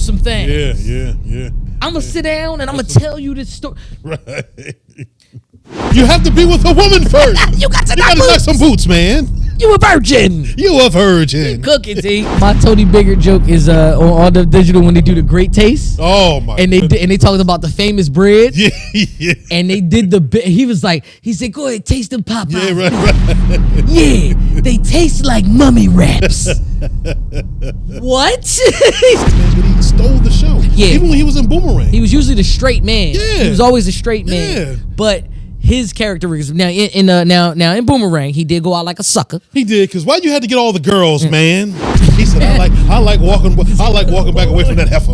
some things. Yeah. I'm going to sit down and I'm going to tell you this story. Right. You have to be with a woman first. You got to knock some boots, man. You a virgin. You a virgin. Cooking, T. My Tony Bigger joke is on the digital when they do the Great Taste. Oh my! And they talked about the famous bread. Yeah. And they did he said, go ahead, taste them Popeyes. Yeah, right. Yeah, they taste like mummy wraps. What? Man, but he stole the show. Yeah. Even when he was in Boomerang. He was usually the straight man. Yeah. He was always a straight man. Yeah. But his characterism now in Boomerang, he did go out like a sucker. He did, because why you had to get all the girls, man? He said, I like walking back away from that heifer.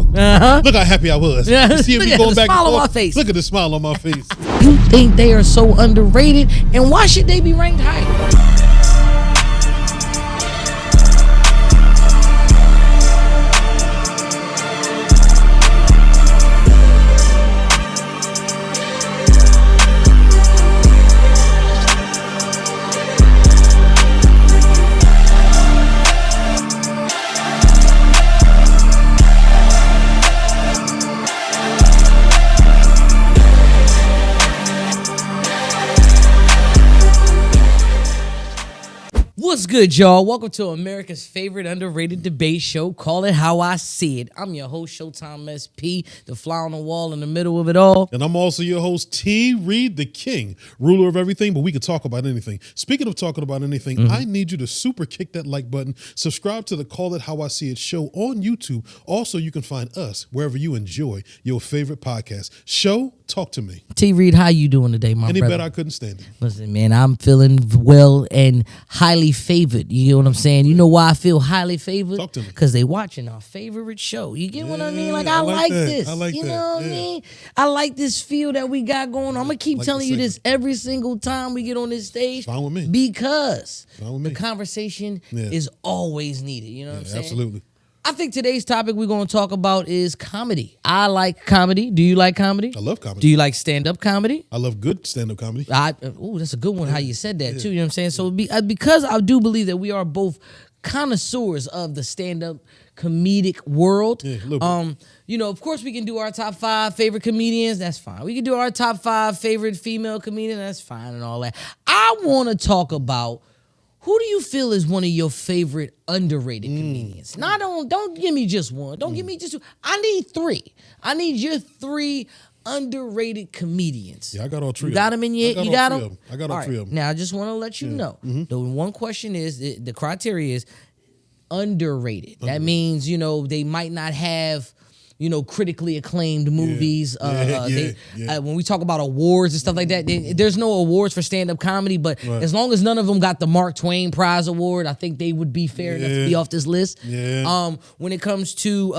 Look how happy I was. You see me going back and forth. On my face. Look at the smile on my face. You think they are so underrated, and why should they be ranked higher? What's good, y'all? Welcome to America's favorite underrated debate show. Call it how I see it. I'm your host, Shotime SP, the fly on the wall in the middle of it all. And I'm also your host, T-Reid, the king, ruler of everything, but we could talk about anything. Speaking of talking about anything, I need you to super kick that like button. Subscribe to the Call It How I See It show on YouTube. Also, you can find us wherever you enjoy your favorite podcast. Show, talk to me. T-Reid, how you doing today, my Any brother? better, I couldn't stand it. Listen, man, I'm feeling well and highly favored. You know what I'm saying? You know why I feel highly favored? Talk to me. Because they watching our favorite show. You get what I mean? Like, I like that. this. I like you that. know what I Yeah. mean? I like this feel that we got going on. I'm going to keep Like telling the you this every single time we get on this stage. Fine with me. Because Fine with me. the conversation Yeah. is always needed. You know what I'm saying? Absolutely. I think today's topic we're going to talk about is comedy. I like comedy. Do you like comedy? I love comedy. Do you like stand-up comedy? I love good stand-up comedy. That's a good one, how you said that, too. You know what I'm saying? So because I do believe that we are both connoisseurs of the stand-up comedic world. Yeah, a little bit. You know, of course, we can do our top 5 favorite comedians. That's fine. We can do our top 5 favorite female comedians. That's fine and all that. I want to talk about who do you feel is one of your favorite underrated comedians? Now, don't give me just one. Don't give me just two. I need 3. I need your 3 underrated comedians. Yeah, I got all 3 You got them in your, you got them? I got all 3 of them. Now, I just want to let you know. The one question is, the criteria is underrated. That means, you know, they might not have, you know, critically acclaimed movies. When we talk about awards and stuff like that, there's no awards for stand-up comedy, but as long as none of them got the Mark Twain Prize Award, I think they would be fair enough to be off this list. Yeah. When it comes to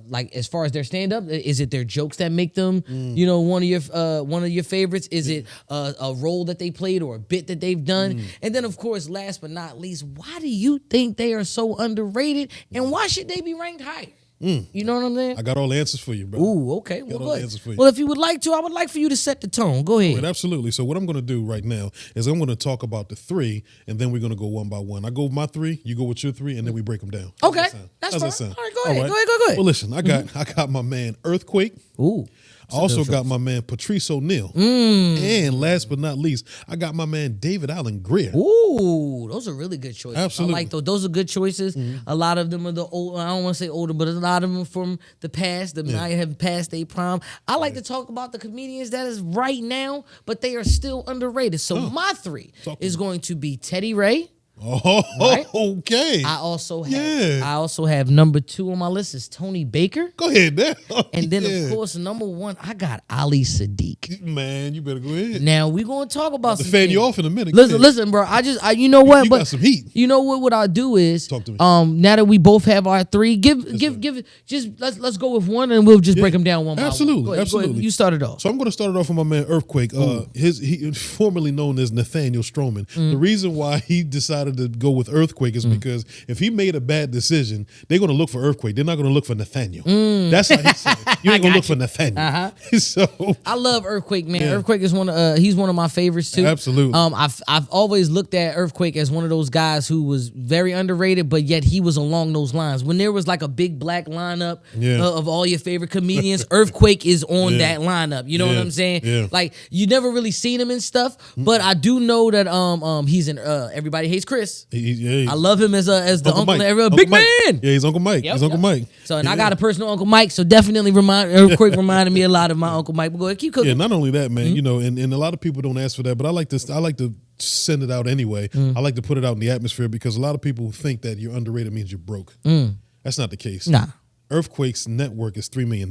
like as far as their stand-up, is it their jokes that make them, you know, one of your favorites? Is it a role that they played or a bit that they've done? And then, of course, last but not least, why do you think they are so underrated, and why should they be ranked higher? You know what I'm saying? I got all the answers for you, bro. Ooh, okay. Got all Well, the good. answers for you. Well, if you would like to, I would like for you to set the tone. Go ahead. Right, absolutely. So what I'm going to do right now is I'm going to talk about the 3, and then we're going to go one by one. I go with my 3, you go with your 3, and then we break them down. Okay, How's that sound? that's How's fine. that sound? All right, go ahead. Go ahead. Well, listen, I got my man Earthquake. Ooh. I also got my man Patrice O'Neal. And last but not least, I got my man Allen Grier. Ooh, those are really good choices. Absolutely. I like those. Those are good choices. A lot of them are the old, I don't want to say older, but a lot of them from the past that might have passed their prime. I like to talk about the comedians that is right now, but they are still underrated. So my 3 is going to be T-Reid. Oh, Right? okay. I also have number 2 on my list is Tony Baker. Go ahead, man. And then, of course, number 1, I got Ali Siddiq. Man, you better go ahead. Now, we're going to talk about To some fan things. you off in a minute. Listen, bro. You know what? You got some heat. You know what I'll do is, Talk to me. now that we both have our 3, let's go with one and we'll just break them down one by one. Absolutely, Go ahead, absolutely. You started off. So I'm going to start it off with my man Earthquake. He formerly known as Nathaniel Stroman. The reason why he decided decided to go with Earthquake is because if he made a bad decision, they're going to look for Earthquake. They're not going to look for Nathaniel. That's how he said it. You ain't going to look for Nathaniel. So I love Earthquake, man. Earthquake is he's one of my favorites too. Absolutely. I've always looked at Earthquake as one of those guys who was very underrated, but yet he was along those lines. When there was like a big black lineup of all your favorite comedians, Earthquake is on that lineup. You know what I'm saying? Yeah. Like you never really seen him and stuff, but I do know that he's in Everybody Hates Chris. I love him as the uncle. Big Mike. Man. Yeah, he's Uncle Mike. He's Uncle Mike. So I got a personal Uncle Mike. So definitely Earthquake reminded me a lot of my Uncle Mike. But go ahead, keep cooking. Yeah, not only that, man. You know, and a lot of people don't ask for that, but I like to send it out anyway. I like to put it out in the atmosphere because a lot of people think that you're underrated means you're broke. That's not the case. Nah. Earthquake's network is $3 million.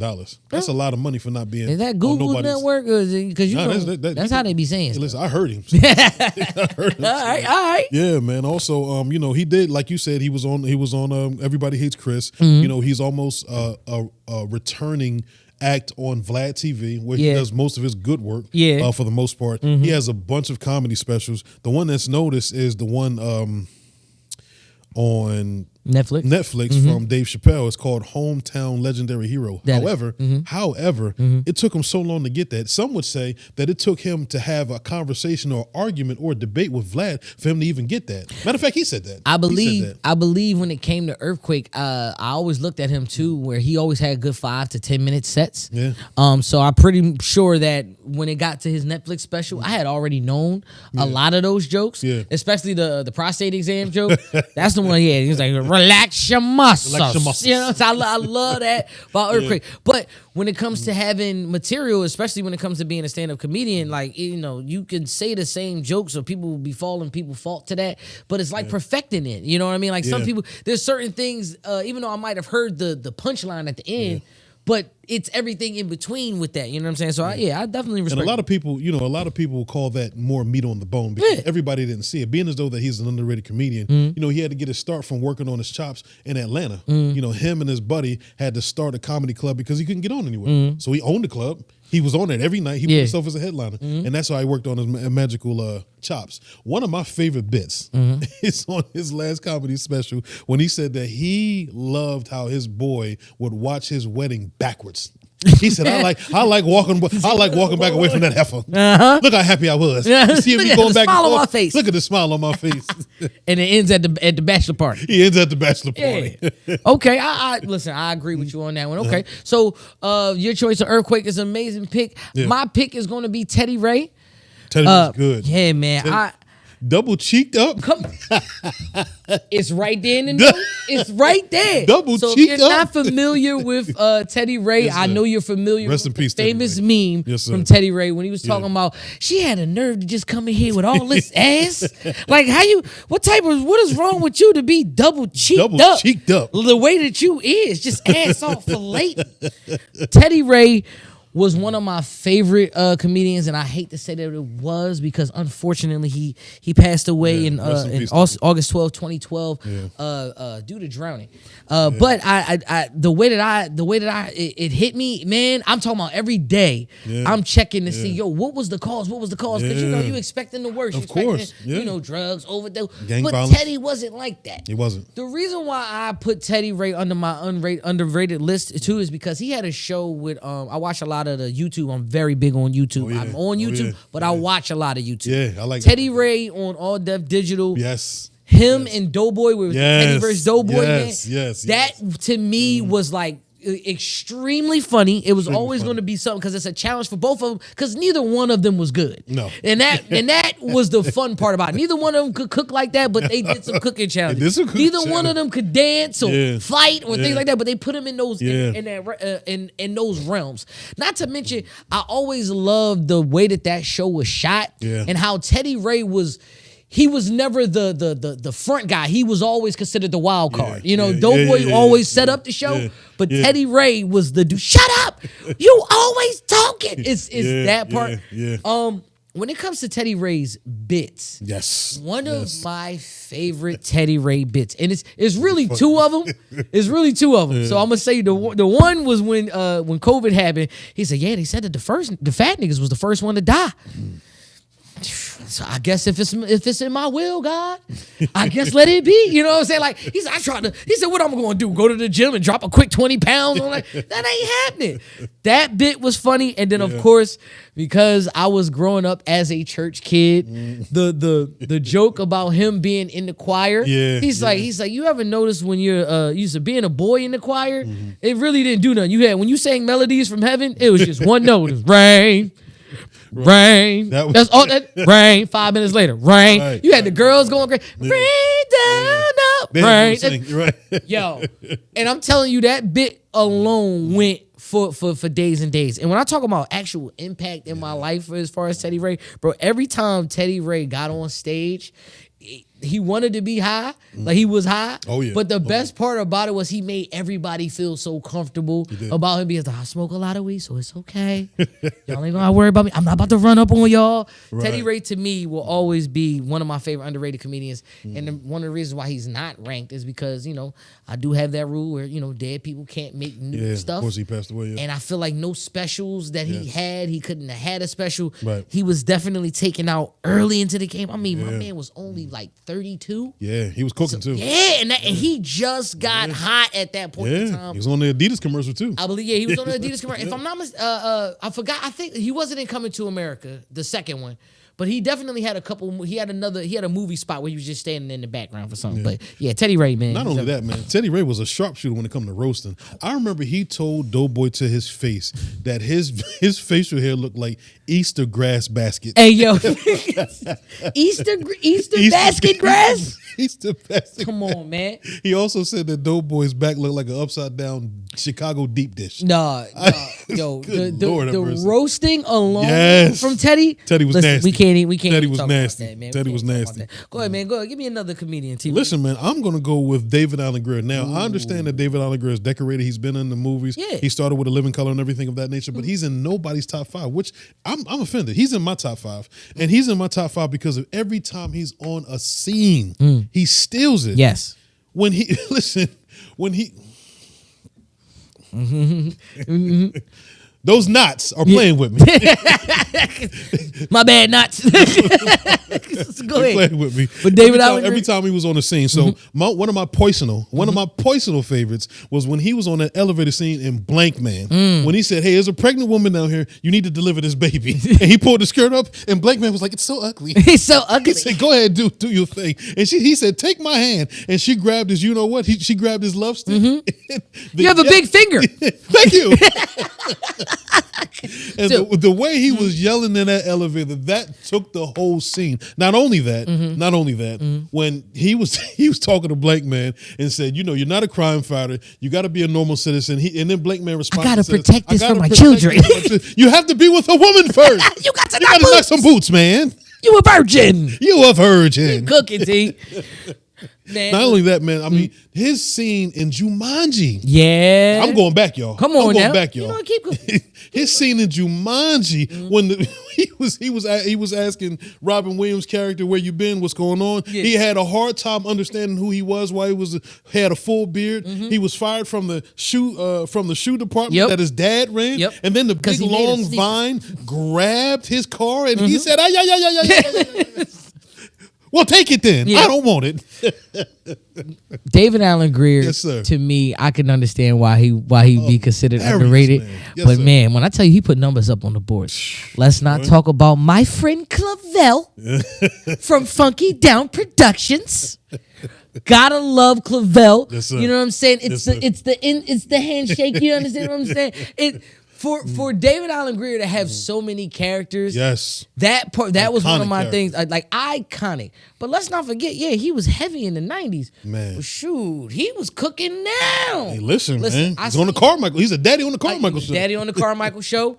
That's a lot of money for not being. Is that Google's network? Because that's how they be saying. Hey, listen, I heard him. All right. Yeah, man. Also, you know, he did, like you said, he was on Everybody Hates Chris. You know, he's almost a returning act on Vlad TV where he does most of his good work for the most part. He has a bunch of comedy specials. The one that's noticed is the one on Netflix from Dave Chappelle. It's called Hometown Legendary Hero. However, it took him so long to get that. Some would say that it took him to have a conversation or argument or a debate with Vlad for him to even get that. Matter of fact, he said that. I believe when it came to Earthquake, I always looked at him too, where he always had good 5 to 10 minute sets. Yeah. So I'm pretty sure that when it got to his Netflix special, I had already known a lot of those jokes, especially the prostate exam joke. That's the one he had. He was like, relax your muscles. You know, so I love that about Earthquake. But when it comes to having material, especially when it comes to being a stand-up comedian, like, you know, you can say the same jokes or people will be falling people fault to that, but it's like perfecting it. You know what I mean? Like some people, there's certain things, even though I might have heard the punchline at the end, but it's everything in between with that. You know what I'm saying? So I definitely respect. And a lot of people, you know, will call that more meat on the bone because everybody didn't see it. Being as though that he's an underrated comedian, you know, he had to get his start from working on his chops in Atlanta. You know, him and his buddy had to start a comedy club because he couldn't get on anywhere. So he owned the club. He was on it every night. He put himself as a headliner. And that's how he worked on his magical chops. One of my favorite bits is on his last comedy special when he said that he loved how his boy would watch his wedding backwards. He said, I like walking back away from that heifer. Look how happy I was. You see me going back and forth. On my face. Look at the smile on my face. And it ends at the bachelor party. He ends at the bachelor party. Okay, I listen, I agree with you on that one. Okay. So your choice of Earthquake is an amazing pick. My pick is going to be T-Reid. T-Reid's good. Yeah, man. Double cheeked up. It's right there in the note. It's right there. Double so cheeked if you're up. not familiar with T-Reid, I know you're familiar with the famous meme from T-Reid when he was talking about she had a nerve to just come in here with all this ass. Like what is wrong with you to be double cheeked up? The way that you is just ass off filleting. T-Reid was one of my favorite comedians, and I hate to say that it was because unfortunately he passed away in August 12, 2012 due to drowning. But the way that it hit me, man, I'm talking about every day. I'm checking to see, what was the cause? Because you know you expecting the worst. Of course, you know, drugs, overdose. Gang but violence. Teddy wasn't like that. He wasn't. The reason why I put T-Reid under my underrated list too is because he had a show with I watch a lot of the YouTube. I'm very big on YouTube. I'm on YouTube, but I watch a lot of YouTube. Yeah, I like T-Reid on All Def Digital. Yes. Him and Doughboy with Teddy versus Doughboy. Yes. That to me was like extremely funny. It was always going to be something because it's a challenge for both of them because neither one of them was good. No. And that was the fun part about it. Neither one of them could cook like that, but they did some cooking challenges. Neither one of them could dance or fight or things like that, but they put them in those in those realms. Not to mention, I always loved the way that show was shot and how T-Reid was. He was never the front guy. He was always considered the wild card. Doughboy always set up the show, but T-Reid was the dude. Shut up! You always talking. It's that part. When it comes to T-Reid's bits, one of my favorite T-Reid bits, and it's really two of them. It's really two of them. So I'm gonna say the one was when COVID happened. He said, "Yeah, they said that the fat niggas was the first one to die." So I guess if it's in my will, God, I guess let it be. You know what I'm saying? Like he said, he said, what I'm gonna do? Go to the gym and drop a quick 20 pounds? I'm like, that ain't happening. That bit was funny. And then of course, because I was growing up as a church kid, the joke about him being in the choir. Yeah. He's like, you ever notice when you're used to being a boy in the choir, it really didn't do nothing. When you sang melodies from heaven, it was just one note. It was rain. Rain. That's all that rain. 5 minutes later, rain. Right, you had the girls going crazy. Rain down, up, rain. Right. Yo, and I'm telling you, that bit alone went for days and days. And when I talk about actual impact in my life as far as Teddy Ray, bro, every time Teddy Ray got on stage, he wanted to be high, like he was high. Oh yeah. But the best part about it was he made everybody feel so comfortable about him because I smoke a lot of weed, so it's okay. Y'all ain't gonna worry about me. I'm not about to run up on y'all. Right. Teddy Ray to me will always be one of my favorite underrated comedians, and one of the reasons why he's not ranked is because I do have that rule where dead people can't make new stuff. Of course, he passed away. Yeah. And I feel like no specials that he couldn't have had a special. Right. He was definitely taken out early into the game. I mean, my man was only like 32. Yeah, he was cooking too. Yeah, and he just got hot at that point in time. He was on the Adidas commercial too. I believe, he was on the Adidas commercial. If I'm not mistaken, I forgot. I think he wasn't in Coming to America, the second one. But he definitely had a couple. He had a movie spot where he was just standing in the background for something. But yeah, Teddy Ray, man. Not only that, man, Teddy Ray was a sharpshooter when it come to roasting. I remember he told Doughboy to his face that his facial hair looked like Easter grass basket. Hey yo, Easter basket grass. Easter basket. Come on, man. He also said that Doughboy's back looked like an upside down Chicago deep dish. Nah, yo, the roasting alone from Teddy. Teddy was nasty. We can't. Teddy was nasty. That, man. Teddy was nasty. Go ahead, man. Go ahead. Give me another comedian. Listen, man. I'm gonna go with David Allen Grier. Now, I understand that David Allen Grier is decorated. He's been in the movies. Yeah. He started with A Living Color and everything of that nature. But he's in nobody's top 5, which I'm offended. He's in my top 5, and he's in my top 5 because of every time he's on a scene, he steals it. Yes. When he those knots are playing with me. My bad, knots. Go ahead. Playing with me. But David Allen, every time he was on the scene. So one of my poisonal favorites was when he was on that elevator scene in Blank Man. When he said, "Hey, there's a pregnant woman down here. You need to deliver this baby." And he pulled the skirt up, and Blank Man was like, "It's so ugly." He's so ugly. He said, "Go ahead, do your thing." And he said, "Take my hand." And she grabbed his, you know what? She grabbed his love stick. You have a big finger. Thank you. And the way he was yelling in that elevator, that took the whole scene. Not only that, when he was talking to Blank Man and said, "You're not a crime fighter. You got to be a normal citizen." And then Blank Man responded, "I got to protect this for my children." You have to be with a woman first. You got to knock some boots, man. You a virgin. You a virgin. Cooking, T. Man. Not only that, man. I mean, his scene in Jumanji. Yeah, I'm going back, y'all. Come on, I'm going back, y'all. Keep going. His scene in Jumanji when he was asking Robin Williams' character, "Where you been? What's going on?" Yeah. He had a hard time understanding who he was. Why he had a full beard. He was fired from the shoe department that his dad ran. Yep. And then the big long vine grabbed his car and he said, "Yeah." Well, take it then. Yeah. I don't want it. David Allen Grier, yes, sir. To me, I can understand why he be considered underrated. Man. Yes, but sir. Man, when I tell you he put numbers up on the board, let's not talk about my friend Clavel from Funky Down Productions. Gotta love Clavel. Yes, you know what I'm saying? It's the handshake. You understand what I'm saying? For David Allen Grier to have so many characters, yes, that was one of my things, like iconic. But let's not forget, he was heavy in the 90s. Man, but shoot, he was cooking now. Hey, listen, man, he's on the Carmichael. He's a daddy on the Carmichael show. Daddy on the Carmichael show.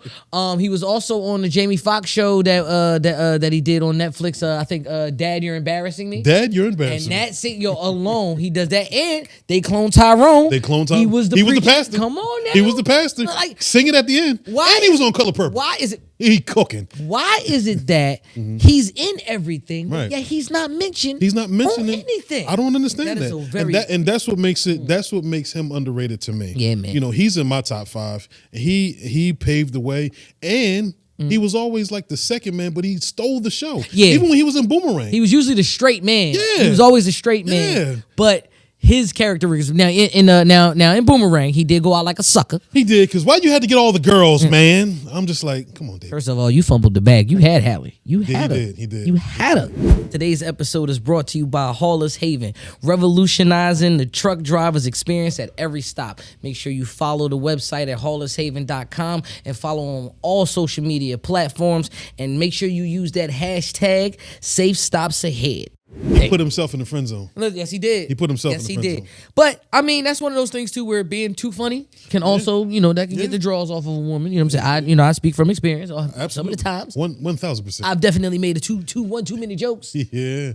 He was also on the Jamie Foxx show that he did on Netflix. I think Dad, You're Embarrassing Me. Dad, You're Embarrassing Me. And that scene, alone, he does that. And they cloned Tyrone. He was the pastor. Come on now. He was the pastor. Like, sing it at the end. Why? And he was on Color Purple. Why is it? He cooking. Why is it that he's in everything, but yet he's not mentioned? He's not mentioning anything. I don't understand that. And that's what makes it. That's what makes him underrated to me. Yeah, man. He's in my top 5. He paved the way, and He was always like the second man, but he stole the show. Yeah. Even when he was in Boomerang. He was usually the straight man. Yeah. He was always the straight man. Yeah. But his characteristic now in Boomerang, he did go out like a sucker. He did, because why you had to get all the girls, man? I'm just like, come on, David. First of all, you fumbled the bag. You had Hallie. You had her. He did. You had her. Today's episode is brought to you by Hauler's Haven, revolutionizing the truck driver's experience at every stop. Make sure you follow the website at haulershaven.com and follow on all social media platforms. And make sure you use that hashtag Safe Stops Ahead. He put himself in the friend zone. Yes, he did. He put himself in the friend zone. But, I mean, that's one of those things, too, where being too funny can also, that can get the draws off of a woman. You know what I'm saying? I speak from experience. Absolutely. Some of the times. 1,000%. I've definitely made one too many jokes. Yeah.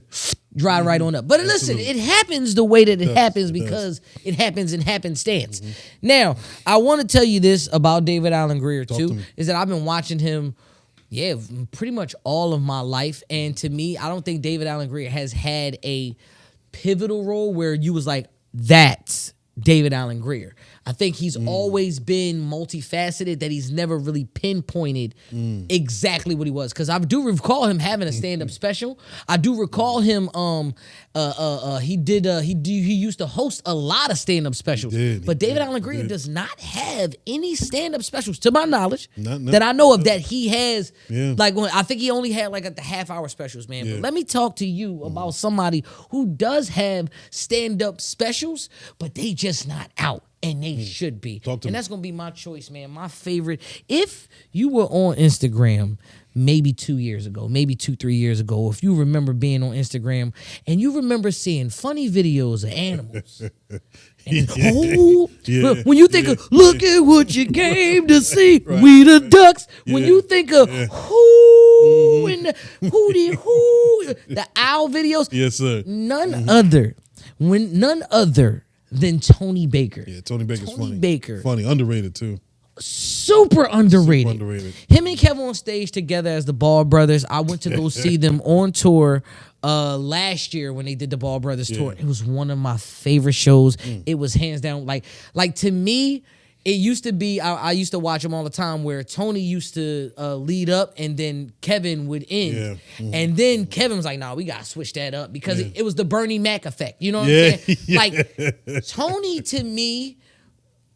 Dry right on up. But listen, it happens the way that it happens because it happens in happenstance. Now, I want to tell you this about David Allen Grier, too, is that I've been watching him pretty much all of my life. And to me, I don't think David Allen Grier has had a pivotal role where you was like, that's David Allen Grier. I think he's always been multifaceted, that he's never really pinpointed exactly what he was. Because I do recall him having a stand-up special. I do recall him he used to host a lot of stand-up specials. But David Allen Grier does not have any stand-up specials, to my knowledge, that I know of, that he has. Like, I think he only had like the half-hour specials, man. But let me talk to you about somebody who does have stand-up specials, but they just not out. And they should be. And that's going to be my choice, man. My favorite. If you were on Instagram maybe 2 years ago, maybe 2-3 years ago, if you remember being on Instagram and you remember seeing funny videos of animals. When you think of, look at what you came to see, we the ducks. When you think of who and the owl videos. Yes, sir. None other than Tony Baker. Yeah, Tony Baker's funny. Baker. Funny, underrated too. Super underrated. Him and Kevin on stage together as the Ball Brothers. I went to go see them on tour last year when they did the Ball Brothers tour. It was one of my favorite shows. It was hands down like to me. It used to be, I used to watch them all the time, where Tony used to lead up and then Kevin would end. And then Kevin was like, nah, we got to switch that up, because it was the Bernie Mac effect. You know what I'm saying? Like, Tony, to me,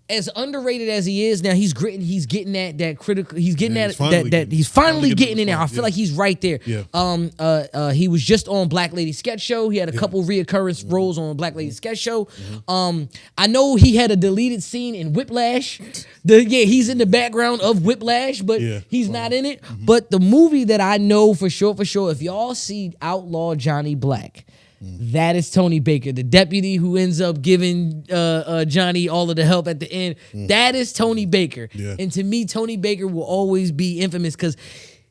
as underrated as he is now, he's getting that critical. He's getting he's finally getting in there. I feel like he's right there. He was just on Black Lady Sketch Show. He had a couple reoccurrence roles on Black Lady Sketch Show. I know he had a deleted scene in Whiplash. He's in the background of Whiplash, but he's not in it. But the movie that I know for sure, if y'all see Outlaw Johnny Black, that is Tony Baker, the deputy who ends up giving Johnny all of the help at the end. That is Tony Baker. And to me, Tony Baker will always be infamous because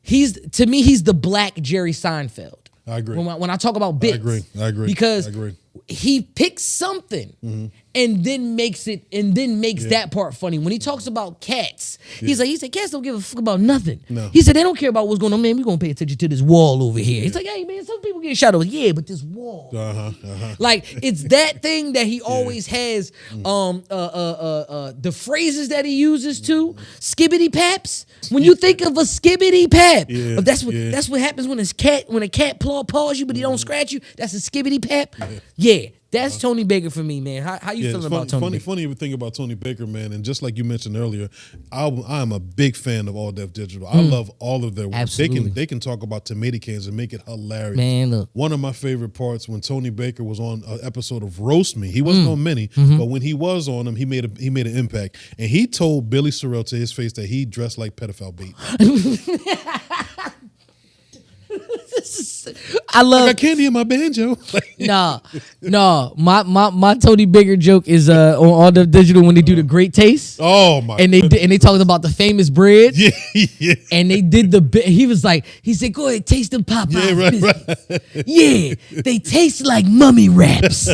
he's the black Jerry Seinfeld. I agree. When I talk about bits. I agree. Because he picks something and then makes that part funny. When he talks about cats, he said cats don't give a fuck about nothing. No. He said they don't care about what's going on. Man, we're gonna pay attention to this wall over here. He's like, hey man, some people get shot over. Yeah, but this wall. Like, it's that thing that he always has. The phrases that he uses too. Skibbity paps. When you think of a skibbity pap, that's what happens when a cat paws you, but he don't scratch you. That's a skibbity pap. Yeah, that's Tony Baker for me, man. How you feeling about Tony Baker? Funny even thing about Tony Baker, man. And just like you mentioned earlier, I'm a big fan of All Def Digital. I love all of their work. Absolutely. They can talk about tomato cans and make it hilarious. Man, look. One of my favorite parts when Tony Baker was on an episode of Roast Me. He wasn't on many, but when he was on them, he made an impact. And he told Billy Sorrell to his face that he dressed like pedophile bait. I got candy in my banjo. No. My Tony Baker joke is on All the Digital when they do the Great Taste. Oh my! And they talked about the famous bread. Yeah. And they did he said, go ahead, taste them Popeyes biscuits. Right. Yeah, they taste like mummy wraps.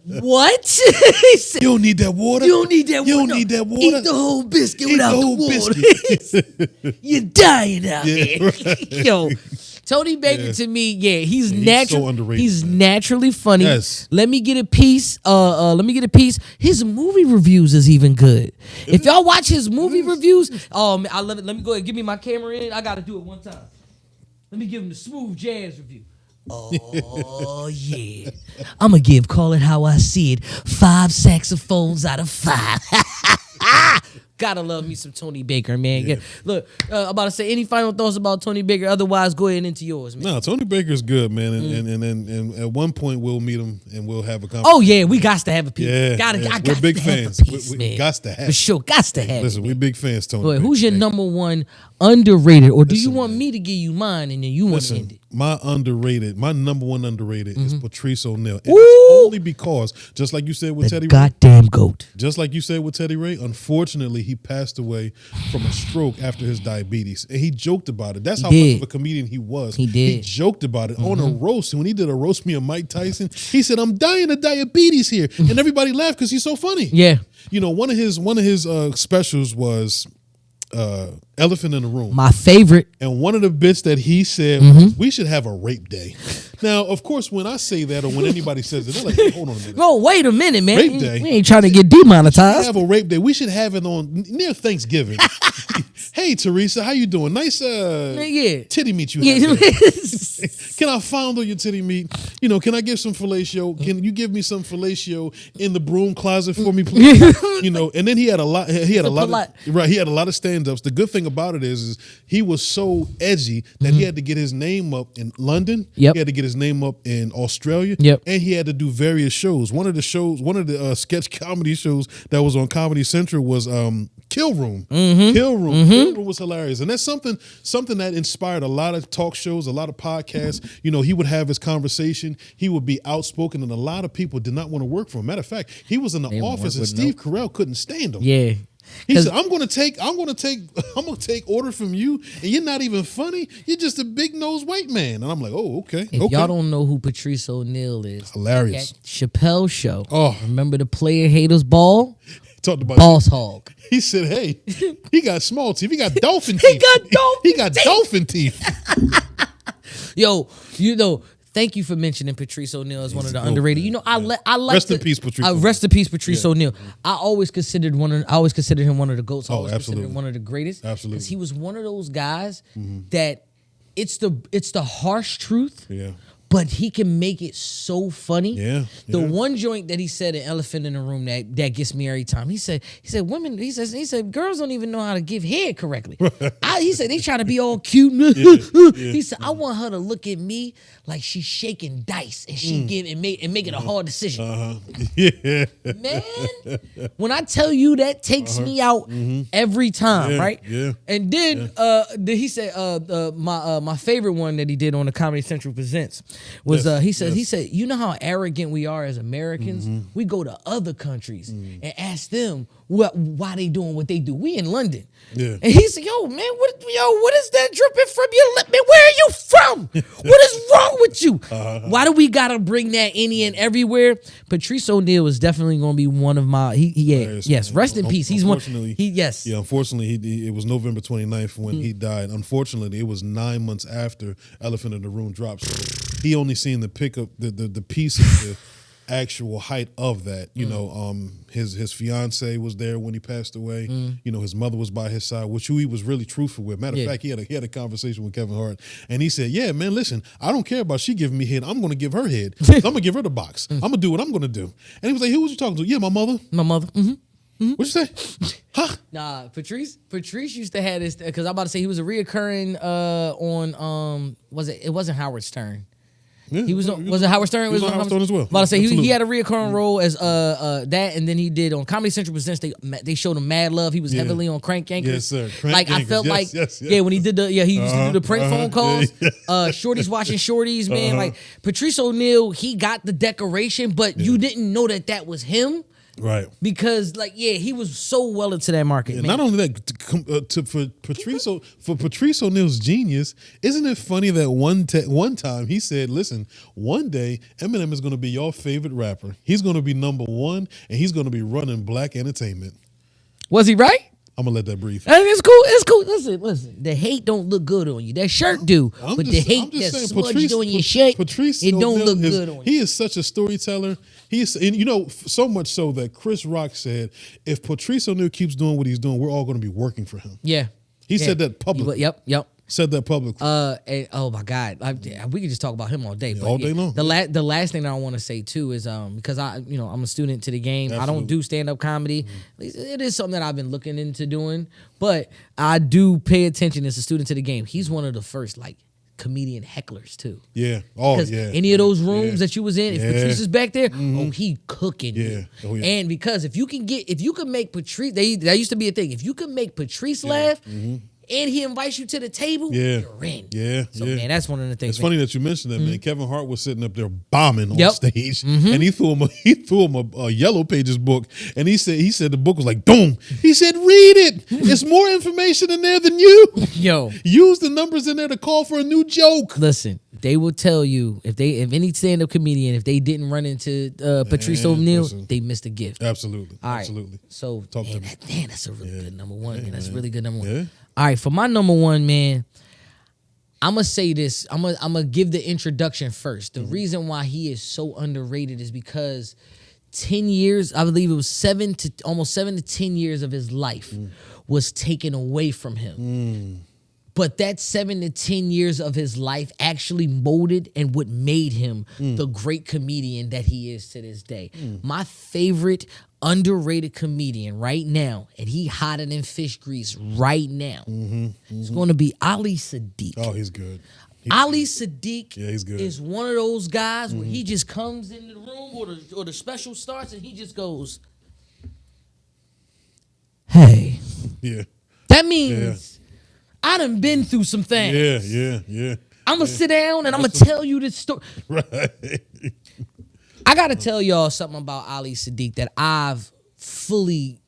What? Said, you don't need that water. You don't need that water. Eat the whole biscuit without the water. You're dying out here. Yo. Tony Baker to me, he's so underrated. He's naturally funny. Yes. Let me get a piece. His movie reviews is even good. If y'all watch his movie reviews, I love it. Let me go ahead. Give me my camera in. I got to do it one time. Let me give him the smooth jazz review. Oh yeah, I'm gonna give Call It How I See It 5 saxophones out of 5. Gotta love me some Tony Baker, man. Yeah. Look, I'm about to say, any final thoughts about Tony Baker? Otherwise, go ahead into yours, man. No, Tony Baker's good, man. And at one point, we'll meet him and we'll have a conversation. Oh, yeah, we got to have a piece. We're big fans. We got to have for sure, got to have Listen, we're big fans, Tony Baker. Baker. Who's your number one underrated? Or do you want me to give you mine and then you want to end it? My number one underrated is Patrice O'Neal. And it's only because, just like you said with Teddy Ray. Goddamn GOAT. Just like you said with Teddy Ray, unfortunately, he passed away from a stroke after his diabetes. And he joked about it. That's how much of a comedian he was. He did. He joked about it on a roast. And when he did a roast me of Mike Tyson, he said, I'm dying of diabetes here. And everybody laughed because he's so funny. Yeah. You know, one of his specials was Elephant in the Room. My favorite. And one of the bits that he said was, we should have a rape day. Now, of course, when I say that or when anybody says it, they're like, hey, hold on a minute. Oh, wait a minute, man. Rape day. We ain't trying to get demonetized. Have a rape day. We should have it on near Thanksgiving. Hey, Teresa, how you doing? Nice titty meat you have. Can I fondle your titty meat? You know, can I get some fellatio? Can you give me some fellatio in the broom closet for me, please? You know, and then he had a lot of stand-ups. The good thing about it is he was so edgy that he had to get his name up in London. Yep. He had to get his name up in Australia. Yep. And he had to do various shows. One of the sketch comedy shows that was on Comedy Central was Kill Room. Kill Room. Kill Room was hilarious. And that's something that inspired a lot of talk shows, a lot of podcasts. You know, he would have his conversation. He would be outspoken, and a lot of people did not want to work for him. Matter of fact, he was in the office and Steve Carell couldn't stand him. Yeah. He said, I'm gonna take order from you, and you're not even funny. You're just a big nosed white man. And I'm like, oh, okay. If y'all don't know who Patrice O'Neal is, hilarious. Chappelle Show. Oh, remember the Player Haters Ball? Talked about Boss Hog. He said, hey, he got small teeth. He got dolphin teeth. He got dolphin teeth. Yo, you know, thank you for mentioning Patrice O'Neal as one of the underrated. Man. You know, I like rest in peace, Patrice. Rest in peace, Patrice O'Neal. I always considered him one of the GOATs. I always considered him one of the greatest. Absolutely. Because he was one of those guys that it's the harsh truth. Yeah. But he can make it so funny. Yeah. The one joint that he said in Elephant in the Room that gets me every time. He said women. He said girls don't even know how to give head correctly. He said they try to be all cute. He said I want her to look at me like she's shaking dice and she give and make it a hard decision. Yeah. Man, when I tell you that takes me out every time, right? Yeah. And then he said my favorite one that he did on the Comedy Central Presents was he said you know how arrogant we are as Americans? We go to other countries and ask them why they doing what they do. We in London. Yeah. And he said, yo, man, what is that dripping from your lip? Man, where are you from? What is wrong with you? Why do we gotta bring that Indian everywhere? Patrice O'Neal is definitely gonna be one of my rest in peace. He's one. Yeah, unfortunately, it was November 29th when he died. Unfortunately, it was 9 months after Elephant in the Room dropped. So he only seen the piece of the actual height of that. You know, his fiance was there when he passed away. You know, his mother was by his side, which he was really truthful with. Matter of fact, he had a conversation with Kevin Hart, and he said, yeah, man, listen, I don't care about she giving me head. I'm going to give her head. I'm going to give her the box. I'm going to do what I'm going to do. And he was like, who was you talking to? Yeah, my mother. My mother. What'd you say? Huh? Nah, Patrice used to have this, because I'm about to say he was a reoccurring on it wasn't Howard Stern. Yeah, was it Howard Stern? He was on Howard Stern as well. About to say he had a reoccurring role as that, and then he did on Comedy Central Presents. They showed him mad love. He was heavily on Crank Yankers. Yes, sir. Crank Yankers. I felt when he did he used to do the prank phone calls. Shorties watching shorties, man. Like Patrice O'Neal, he got the decoration, but you didn't know that was him. Right. Because he was so well into that market. Man. Not only that, for Patrice O'Neal's genius, isn't it funny that one time he said, listen, one day Eminem is going to be your favorite rapper. He's going to be number one, and he's going to be running black entertainment. Was he right? I'm gonna let that breathe. And it's cool. It's cool. Listen. The hate don't look good on you. That shirt do, but the hate that's smudged on your shirt, Patrice it don't O'Neal look good on you. He is such a storyteller. And so much so that Chris Rock said, if Patrice O'Neal keeps doing what he's doing, we're all going to be working for him. Yeah. He said that publicly. Yep. Said that publicly. And, oh my God, we could just talk about him all day. But all day long. The last thing that I want to say too is because I'm a student to the game. Absolutely. I don't do stand up comedy. It is something that I've been looking into doing, but I do pay attention as a student to the game. He's one of the first comedian hecklers too. Yeah. Oh yeah. Any of those rooms that you was in, if Patrice is back there, he cooking you. Yeah. Oh, yeah. And because if you can make Patrice, that used to be a thing. If you can make Patrice laugh. And he invites you to the table, you're in. Yeah. So, man, that's one of the things. It's funny that you mentioned that, man. Kevin Hart was sitting up there bombing on stage, and he threw him a Yellow Pages book, and he said the book was like, boom. He said, read it. It's more information in there than you. Yo. Use the numbers in there to call for a new joke. Listen, they will tell you, if any stand-up comedian, if they didn't run into Patrice O'Neal, they missed a gift. Absolutely. All right. Absolutely. So, Talk to me. that's a really good number one. That's really good number one. Yeah. All right, for my number one, man, I'm going to say this. I'm going to give the introduction first. The reason why he is so underrated is because 10 years, I believe it was almost 7 to 10 years of his life was taken away from him. But that 7 to 10 years of his life actually molded and what made him the great comedian that he is to this day. My favorite underrated comedian right now, and he hotter than fish grease right now, is going to be Ali Siddiq. Oh, he's good. Ali Siddiq he's good. is one of those guys where he just comes in the room or the special starts and he just goes, hey. Yeah. That means I done been through some things. Yeah. I'm going to sit down and I'm going to tell you this story. Right. I got to tell y'all something about Ali Siddiq that I've fully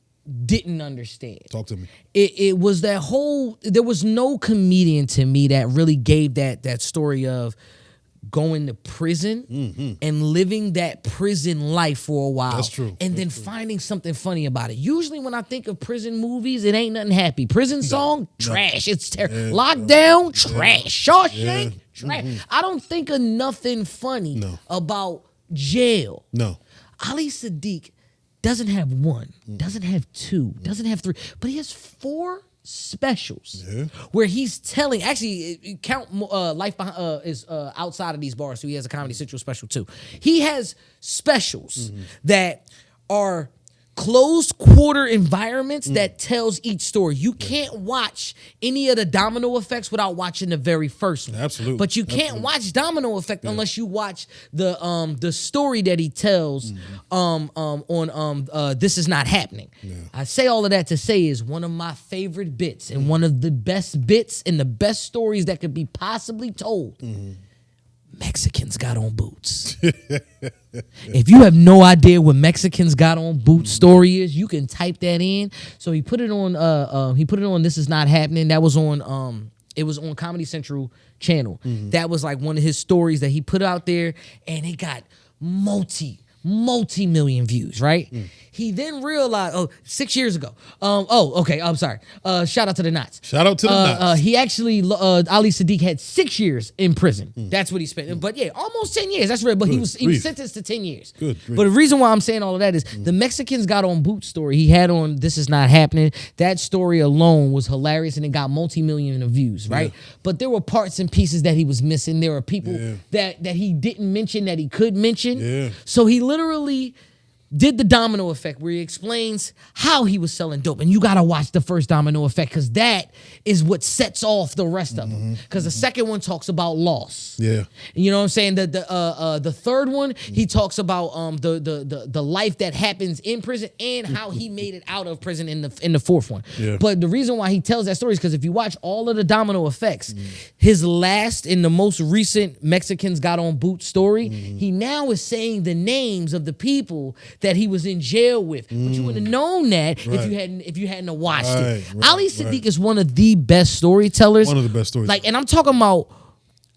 didn't understand. Talk to me. It was there was no comedian to me that really gave that story of going to prison and living that prison life for a while. That's true. And then finding something funny about it. Usually when I think of prison movies, it ain't nothing happy. Prison song, trash. It's terrible. Lockdown, trash. Shawshank, trash. I don't think of nothing funny about jail. No. Ali Siddiq doesn't have one, doesn't have two, doesn't have three, but he has 4 specials where he's telling. Actually, count Life Behind is outside of these bars, so he has a Comedy Central special too. He has specials that are closed quarter environments that tells each story. You can't watch any of the Domino Effects without watching the very first one. Absolutely. But you can't watch Domino Effect unless you watch the story that he tells on This Is Not Happening. I say all of that to say is one of my favorite bits and one of the best bits and the best stories that could be possibly told. Mexicans got on boots. If you have no idea what Mexicans got on boots story is, you can type that in. So he put it on This Is Not Happening. That was on it was on Comedy Central channel. That was like one of his stories that he put out there, and it got multi-million views, right? He then realized, 6 years ago. I'm sorry. Shout out to the Knots. Shout out to the Knots. He actually, Ali Siddiq had 6 years in prison. That's what he spent. But yeah, almost 10 years. That's right. But he was sentenced to 10 years. Good. But the reason why I'm saying all of that is the Mexicans got on boot story he had on This Is Not Happening. That story alone was hilarious and it got multi-million of views, right? But there were parts and pieces that he was missing. There were people that he didn't mention that he could mention. So he literally did the Domino Effect where he explains how he was selling dope. And you got to watch the first Domino Effect because that is what sets off the rest of them. Because the second one talks about loss. Yeah. You know what I'm saying? The third one, he talks about the life that happens in prison and how he made it out of prison in the fourth one. But the reason why he tells that story is because if you watch all of the Domino Effects, his last and the most recent Mexicans Got on Boot story, he now is saying the names of the people that he was in jail with. But you would have known that if you hadn't watched it. Ali Siddiq is one of the best storytellers. One of the best storytellers. And I'm talking about,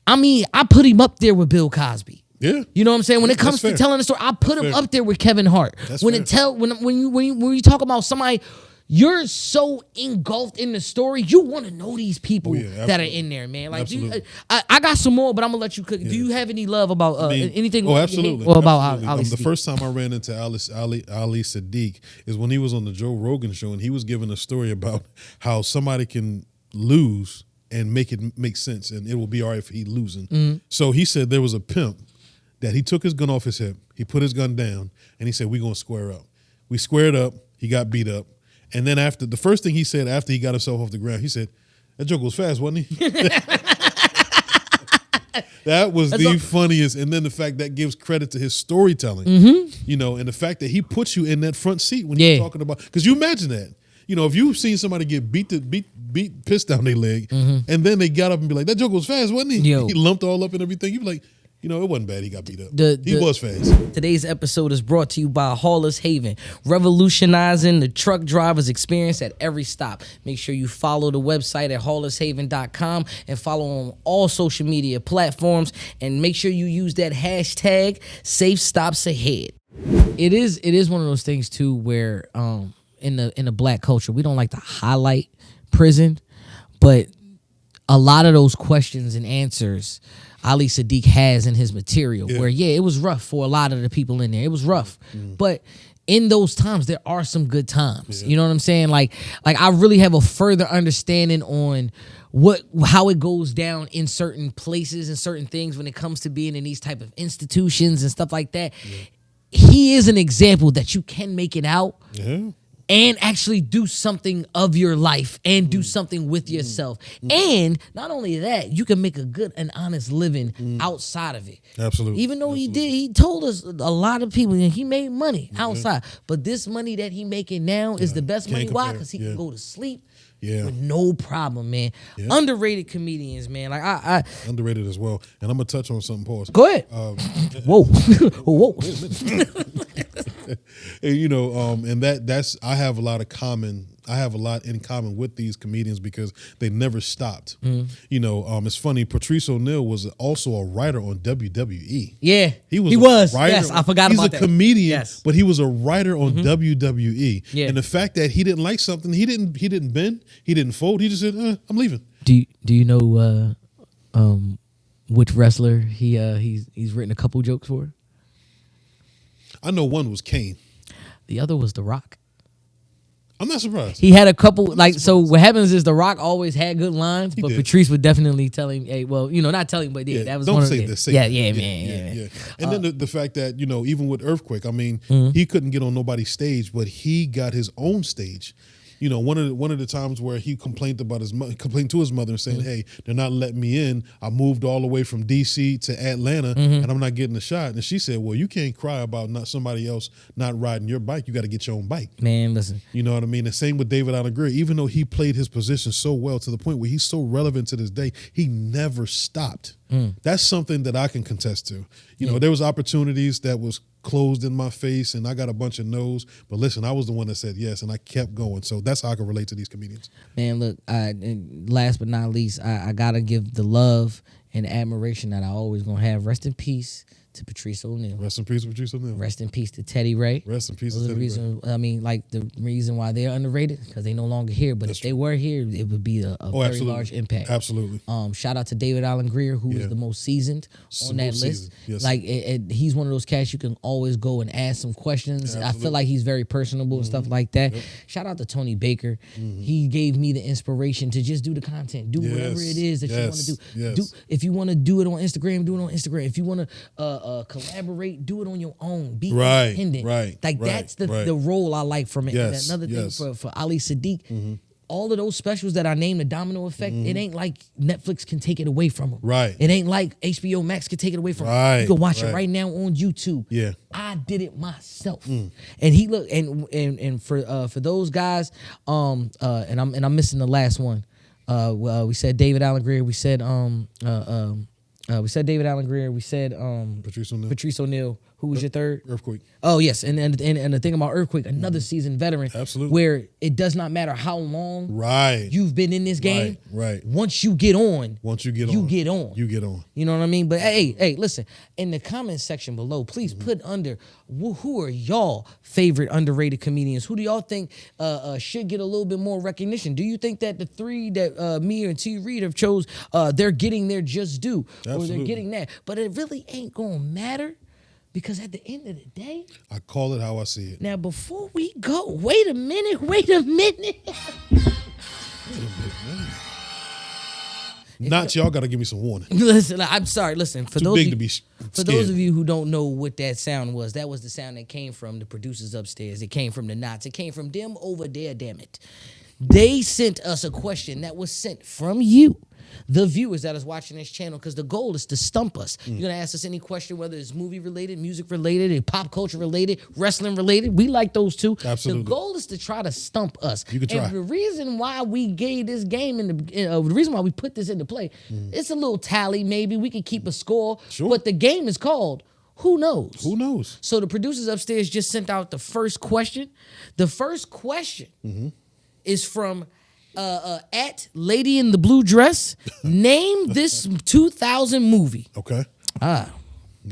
I put him up there with Bill Cosby. Yeah. You know what I'm saying? When it comes to telling a story, I put him up there with Kevin Hart. When you talk about somebody, you're so engulfed in the story, you want to know these people that are in there, man. Like, I got some more, but I'm gonna let you cook. Do you have any love about anything? Oh, absolutely. Or about Ali The first time I ran into Ali Siddiq is when he was on the Joe Rogan show, and he was giving a story about how somebody can lose and make it make sense, and it will be all right if he's losing. So he said there was a pimp that he took his gun off his hip, he put his gun down, and he said, "We're gonna square up." We squared up. He got beat up. And then after, the first thing he said after he got himself off the ground, he said, "That joke was fast, wasn't he?" That was the funniest. And then the fact that gives credit to his storytelling, you know, and the fact that he puts you in that front seat when you're talking about, because you imagine that, you know, if you've seen somebody get pissed down their leg, and then they got up and be like, "That joke was fast, wasn't he?" He lumped all up and everything. You'd be like, you know, it wasn't bad. He got beat up. He was fast. Today's episode is brought to you by Hauler's Haven, revolutionizing the truck driver's experience at every stop. Make sure you follow the website at haulershaven.com and follow on all social media platforms. And make sure you use that hashtag Safe Stops Ahead. It is one of those things too where in the black culture we don't like to highlight prison, but a lot of those questions and answers Ali Siddiq has in his material where, it was rough for a lot of the people in there. It was rough. But in those times, there are some good times. You know what I'm saying? Like I really have a further understanding on how it goes down in certain places and certain things when it comes to being in these type of institutions and stuff like that. He is an example that you can make it out. And actually do something of your life and do something with yourself. And not only that, you can make a good and honest living outside of it. Absolutely. Even though he told us a lot of people, he made money outside. But this money that he making now is the best money. Why? Because he can go to sleep with no problem, man. Underrated comedians, man. Like I underrated as well. And I'm gonna touch on something. Pause. Go ahead. Whoa. Whoa. Wait a minute. And, you know, and that's I have a lot in common with these comedians because they never stopped. You know, it's funny. Patrice O'Neal was also a writer on WWE. Yeah, he was. Writer. Yes, I forgot about that. He's a comedian, but he was a writer on WWE. Yeah. And the fact that he didn't like something, he didn't bend, he didn't fold. He just said, "I'm leaving." Do you know which wrestler he's written a couple jokes for? I know one was Kane. The other was The Rock. I'm not surprised. He had a couple, so what happens is The Rock always had good lines, but Patrice would definitely tell him, hey, well, you know, not tell him, but that was one of the... Man. And then the fact that, you know, even with Earthquake, I mean, he couldn't get on nobody's stage, but he got his own stage. You know, one of the times where he complained to his mother and saying, "Hey, they're not letting me in. I moved all the way from DC to Atlanta, and I'm not getting a shot." And she said, "Well, you can't cry about not somebody else not riding your bike. You got to get your own bike." Man, listen. You know what I mean? The same with David Allen Grier. Even though he played his position so well to the point where he's so relevant to this day, he never stopped. That's something that I can contest to. You know, there was opportunities that was closed in my face and I got a bunch of no's, but listen, I was the one that said yes and I kept going. So that's how I can relate to these comedians. Man, look, and last but not least, I gotta give the love and admiration that I always gonna have. Rest in peace to Patrice O'Neal. Rest in peace, Patrice O'Neal. Rest in peace to T-Reid. Rest in peace to T-Reid. I mean, like the reason why they're underrated because they no longer here. But if they were here, it would be a very large impact. Absolutely. Shout out to David Allen Grier, who is the most seasoned on that list. Yes. Like he's one of those cats you can always go and ask some questions. I feel like he's very personable and stuff like that. Shout out to Tony Baker. He gave me the inspiration to just do the content, do whatever it is that you want to do. Do. If you want to do it on Instagram, do it on Instagram. If you want to collaborate, do it on your own. Be independent. That's the role I like from it. Yes, Another thing for Ali Siddiq, all of those specials that I named, the domino effect, it ain't like Netflix can take it away from them. It ain't like HBO Max can take it away from them. You can watch it right now on YouTube. I did it myself. And he look and for those guys, and I'm missing the last one. We said David Allen Grier. We said David Allen Grier. We said Patrice O'Neal. Who was your third? Earthquake. Oh yes, and the thing about Earthquake, another seasoned veteran, Absolutely, where it does not matter how long you've been in this game. Right. Once you get on, you get on. You know what I mean? But hey, listen. In the comment section below, please put under who are y'all favorite underrated comedians? Who do y'all think should get a little bit more recognition? Do you think that the three that me and T-Reid have chose, they're getting their just due, or they're getting that? But it really ain't gonna matter. Because at the end of the day, I call it how I see it. Now, before we go, wait a minute. Not y'all got to give me some warning. Listen, I'm sorry. Listen, for those of you who don't know what that sound was, that was the sound that came from the producers upstairs. It came from the knots. It came from them over there. Damn it! They sent us a question that was sent from you, the viewers that is watching this channel, because the goal is to stump us. You're going to ask us any question, whether it's movie related, music related, pop culture related, wrestling related. We like those too. Absolutely. The goal is to try to stump us. You can try. And the reason why we gave this game, the reason why we put this into play, it's a little tally maybe. We can keep a score. Sure. But the game is called Who Knows? Who knows? So the producers upstairs just sent out the first question. The first question is from at Lady in the Blue Dress. Name this 2000 movie. Okay. Got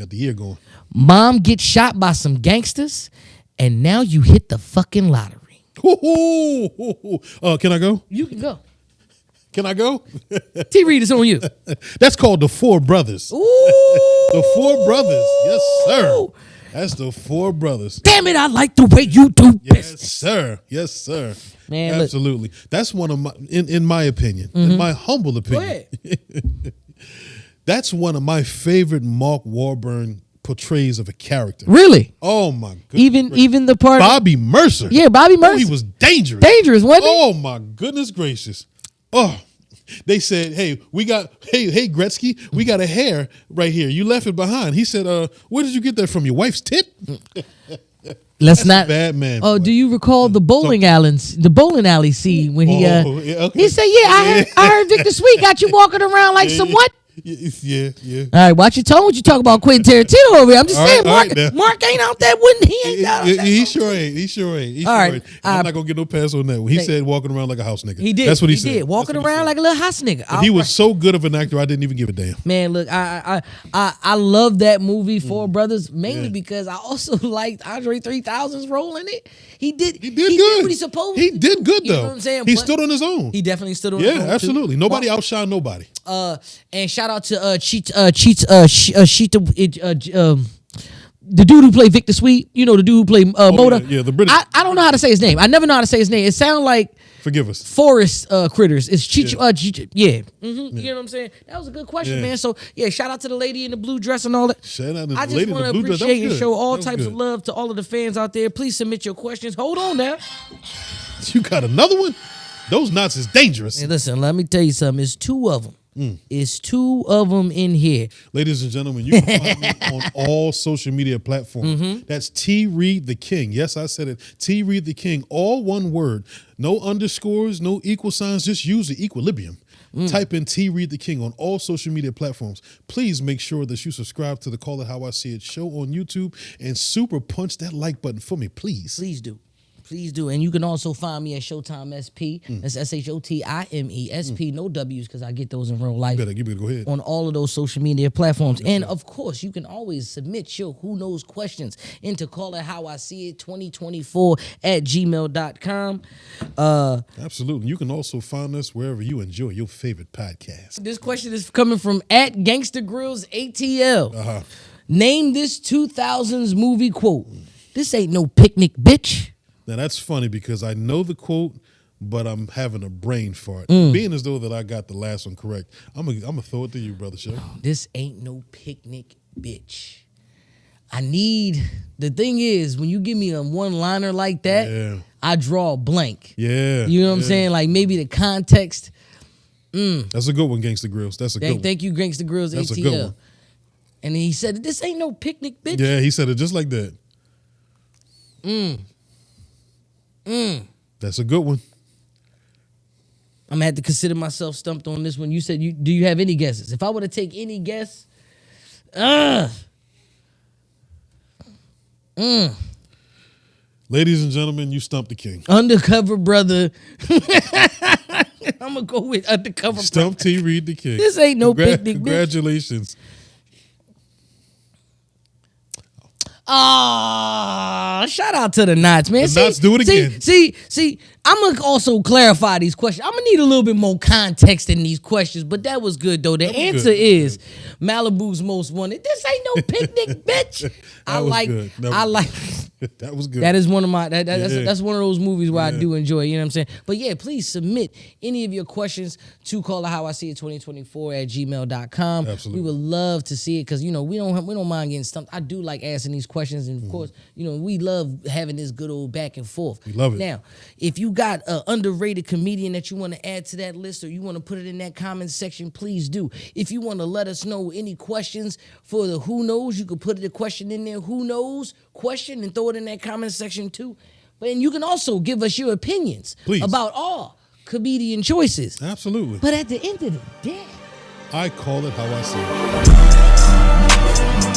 the year going. Mom gets shot by some gangsters, and now you hit the fucking lottery. Can I go? You can go. Can I go? T-Reid, it's on you. That's called The Four Brothers. Ooh. The Four Brothers. Yes, sir. That's The Four Brothers. Damn it, I like the way you do business. Yes, sir. Man, absolutely. That's one of my, in my opinion, in my humble opinion, that's one of my favorite Mark Wahlberg portrays of a character. Really? Oh my goodness. Even the part Bobby Mercer. Yeah, Bobby Mercer. Oh, he was dangerous. Dangerous, wasn't he? Oh my goodness gracious. Oh. They said, hey, hey, Gretzky, we got a hair right here. You left it behind. He said, where did you get that from? Your wife's tit? Let's not. Bad man. Oh, do you recall the bowling alley scene when he he said, I heard Victor Sweet got you walking around like some what? Yeah. All right, watch your tone. What you talk about Quentin Tarantino over here? I'm just saying, Mark ain't out there. He ain't out there. He sure ain't. All right. I'm not going to get no pass on that one. He said walking around like a house nigga. He did. That's what he said. Did. Walking around like a little house nigga. He was so good of an actor, I didn't even give a damn. Man, look, I love that movie, Four Brothers, mainly because I also liked Andre 3000's role in it. He did good. Did what he supposed to. He did good, though. You know what I'm saying? He stood on his own. He definitely stood on his own. Yeah, absolutely. Nobody outshined nobody. And shout out to the dude who played Victor Sweet. You know, the dude who played Moda. Yeah, the British. I don't know how to say his name. I never know how to say his name. It sounds like forgive us. Forest critters. It's Cheech. You know what I'm saying? That was a good question, man. So yeah, shout out to the lady in the blue dress and all that. Shout out to the I lady just in the want to blue dress. appreciate and show all types of love to all of the fans out there. Please submit your questions. Hold on now. You got another one? Those knots is dangerous. Hey, listen, let me tell you something. It's two of them. It's two of them in here. Ladies and gentlemen, you can find me on all social media platforms. That's T-Reid the King. Yes, I said it. T-Reid the King. All one word. No underscores, no equal signs. Just use the equilibrium. Type in T-Reid the King on all social media platforms. Please make sure that you subscribe to the Call It How I See It show on YouTube and super punch that like button for me, please. Please do. Please do. And you can also find me at Shotime SP. That's Shotime SP. No W's because I get those in real life. You better go ahead. On all of those social media platforms. Yes, and of course, you can always submit your Who Knows questions into Call It How I See It 2024 at gmail.com. Absolutely. You can also find us wherever you enjoy your favorite podcast. This question is coming from at Gangster Grills ATL. Name this 2000s movie quote. This ain't no picnic, bitch. Now, that's funny because I know the quote, but I'm having a brain fart. Being as though that I got the last one correct, I'm gonna throw it to you, Brother Show. This ain't no picnic, bitch. The thing is, when you give me a one-liner like that, I draw a blank. Yeah. You know what I'm saying? Like maybe the context. That's a good one, Gangsta Grills. That's a good one. Thank you, Gangsta Grills ATL. That's a good one. And then he said, this ain't no picnic, bitch. Yeah, he said it just like that. That's a good one. I'm gonna have to consider myself stumped on this one. You said, do you have any guesses? If I were to take any guess, Ladies and gentlemen, you stumped the king. Undercover brother. I'm gonna go with undercover Stump brother. T-Reid the king. This ain't no picnic, bitch. Congratulations. Shout out to the Knots, man. The Knots do it again. See, I'm gonna also clarify these questions. I'm gonna need a little bit more context in these questions, but that was good though. The answer is Malibu's Most Wanted. This ain't no picnic, bitch. I like. That was good. That is one of my that's one of those movies where I do enjoy. You know what I'm saying? But yeah, please submit any of your questions to callerhowiseeit2024@gmail.com. Absolutely. We would love to see it because we don't mind getting stumped. I do like asking these questions, and of course, we love having this good old back and forth. We love it. Now, if you got an underrated comedian that you want to add to that list, or you want to put it in that comment section, please do. If you want to let us know any questions for the Who Knows, you could put the question in there, Who Knows question, and throw it in that comment section too. But you can also give us your opinions about all comedian choices. Absolutely. But at the end of the day, I call it how I see it.